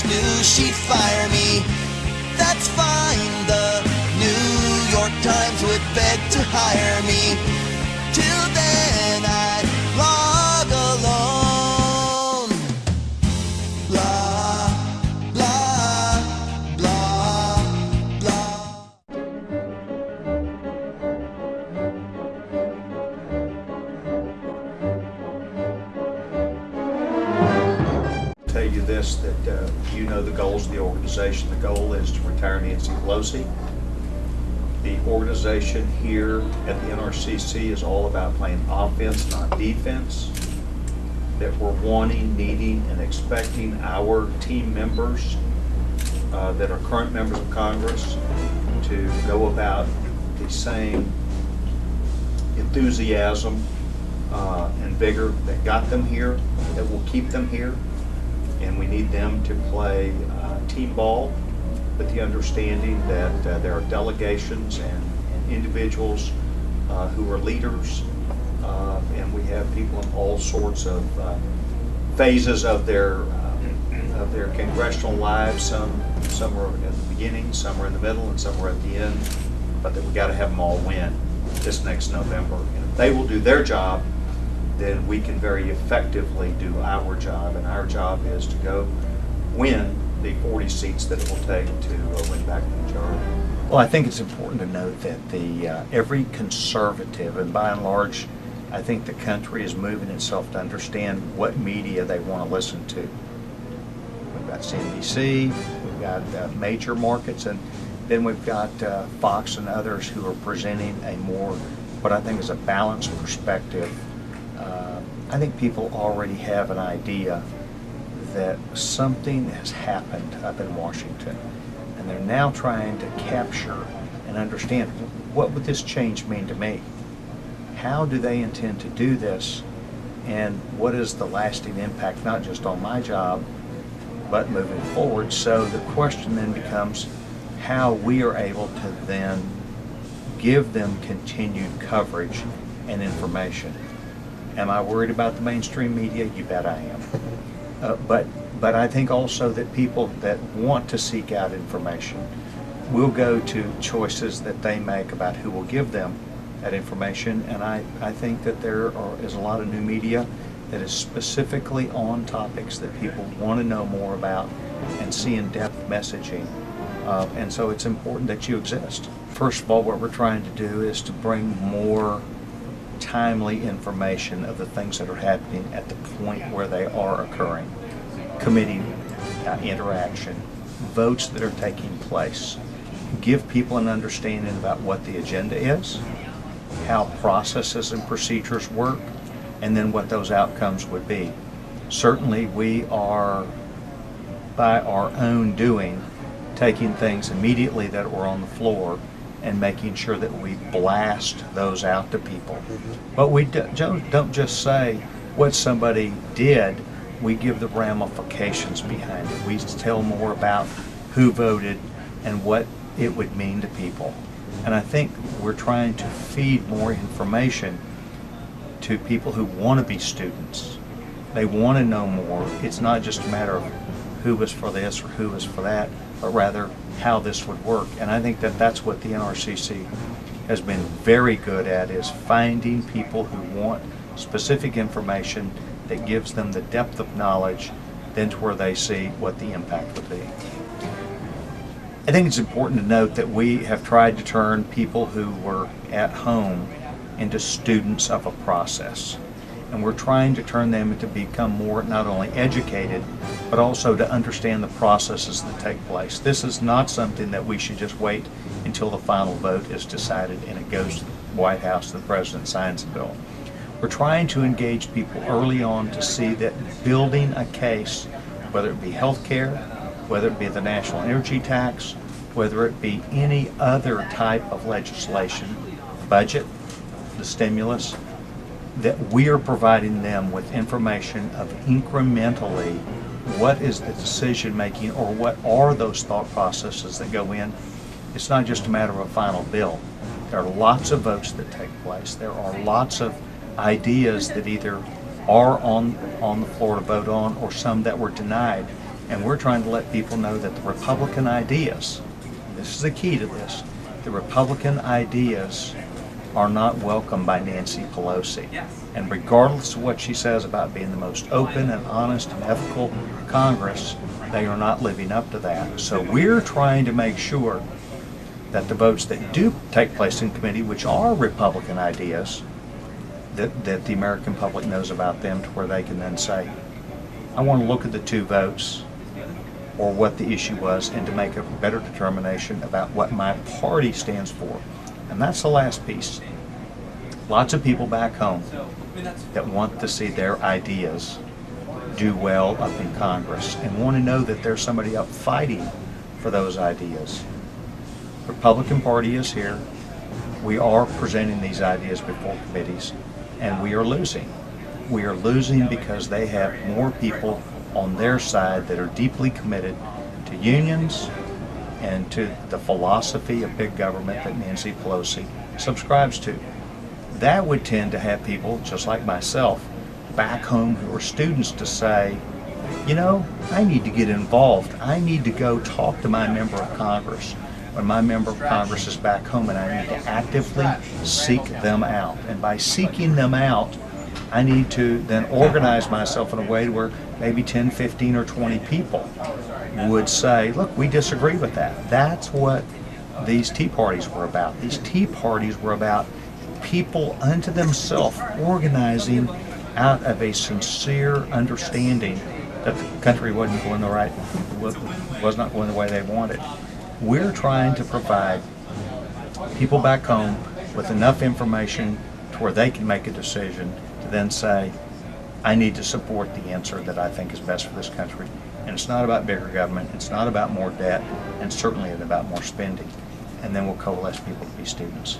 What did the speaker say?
boss knew she'd fire me. That's fine, the New York Times would beg to hire me. Till then I'd log alone. Blah, blah, blah, blah. Tell you this, that you know the goals of the organization. The goal is to retire Nancy Pelosi. The organization here at the NRCC is all about playing offense, not defense. That we're wanting, needing, and expecting our team members that are current members of Congress to go about the same enthusiasm and vigor that got them here, that will keep them here. And we need them to play team ball with the understanding that there are delegations and individuals who are leaders, and we have people in all sorts of phases of their congressional lives. Some are at the beginning, some are in the middle, and some are at the end. But that we got to have them all win this next November. And if they will do their job, then we can very effectively do our job, and our job is to go win the 40 seats that it will take to win back the majority. Well, I think it's important to note that every conservative, and by and large, I think the country is moving itself to understand what media they want to listen to. We've got CNBC, we've got major markets, and then we've got Fox and others who are presenting a more, what I think is a balanced perspective. I think people already have an idea that something has happened up in Washington, and they're now trying to capture and understand, what would this change mean to me? How do they intend to do this? And what is the lasting impact, not just on my job, but moving forward? So the question then becomes how we are able to then give them continued coverage and information. Am I worried about the mainstream media? You bet I am. But I think also that people that want to seek out information will go to choices that they make about who will give them that information. And I think that there is a lot of new media that is specifically on topics that people want to know more about and see in-depth messaging. And so it's important that you exist. First of all, what we're trying to do is to bring more timely information of the things that are happening at the point where they are occurring. Committee interaction, votes that are taking place. Give people an understanding about what the agenda is, how processes and procedures work, and then what those outcomes would be. Certainly we are, by our own doing, taking things immediately that were on the floor and making sure that we blast those out to people. But we don't just say what somebody did, we give the ramifications behind it. We tell more about who voted and what it would mean to people. And I think we're trying to feed more information to people who want to be students. They want to know more. It's not just a matter of who was for this or who was for that, but rather how this would work. And I think that that's what the NRCC has been very good at, is finding people who want specific information that gives them the depth of knowledge then to where they see what the impact would be. I think it's important to note that we have tried to turn people who were at home into students of a process. And we're trying to turn them to become more not only educated, but also to understand the processes that take place. This is not something that we should just wait until the final vote is decided and it goes to the White House, the President signs the bill. We're trying to engage people early on to see that building a case, whether it be health care, whether it be the national energy tax, whether it be any other type of legislation, budget, the stimulus, that we are providing them with information of incrementally what is the decision making or what are those thought processes that go in. It's not just a matter of a final bill. There are lots of votes that take place. There are lots of ideas that either are on the floor to vote on or some that were denied. And we're trying to let people know that the Republican ideas, this is the key to this, the Republican ideas are not welcome by Nancy Pelosi. And regardless of what she says about being the most open and honest and ethical Congress, they are not living up to that. So we're trying to make sure that the votes that do take place in committee, which are Republican ideas, that the American public knows about them to where they can then say, I want to look at the two votes or what the issue was and to make a better determination about what my party stands for. And that's the last piece. Lots of people back home that want to see their ideas do well up in Congress and want to know that there's somebody up fighting for those ideas. The Republican Party is here. We are presenting these ideas before committees, and we are losing. We are losing because they have more people on their side that are deeply committed to unions and to the philosophy of big government that Nancy Pelosi subscribes to. That would tend to have people, just like myself, back home who are students to say, you know, I need to get involved. I need to go talk to my member of Congress when my member of Congress is back home, and I need to actively seek them out. And by seeking them out, I need to then organize myself in a way where maybe 10, 15, or 20 people would say, look, we disagree with that. That's what these Tea Parties were about. These Tea Parties were about people unto themselves organizing out of a sincere understanding that the country wasn't going was not going the way they wanted. We're trying to provide people back home with enough information to where they can make a decision to then say, I need to support the answer that I think is best for this country. And it's not about bigger government, it's not about more debt, and certainly it's about more spending. And then we'll coalesce people to be students.